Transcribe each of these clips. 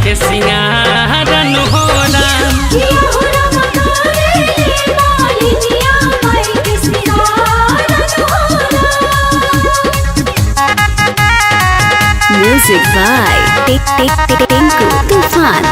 के सिंगारन हो Ram. Music by Tinku Tufan.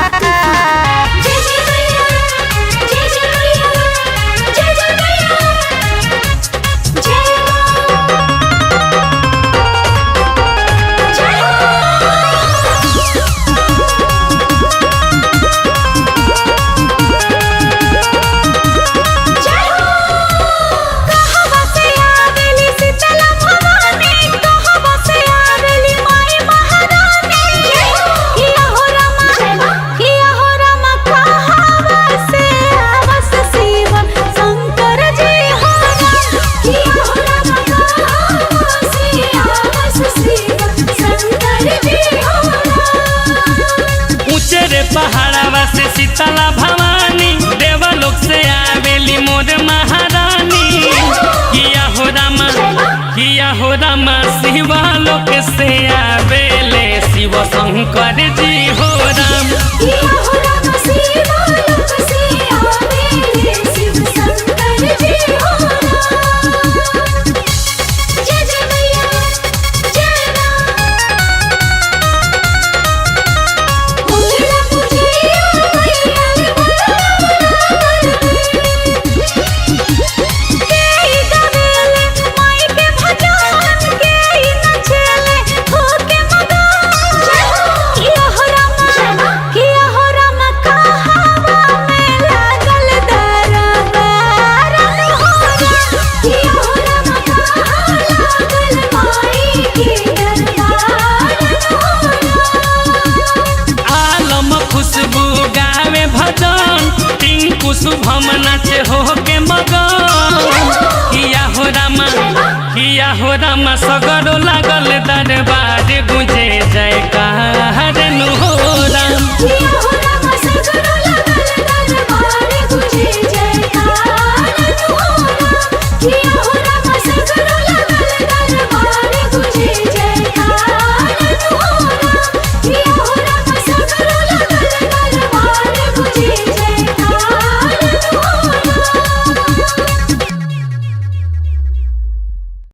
पहाड़वा से शीतला भवानी देवलोक से आवेली मोर महारानी। किया हो रामा शिवलोक से आवेले शिव शंकर जी हो राम। शुभम नाचे हो के मगन। किया हो रामा सगरो लागल दरबार।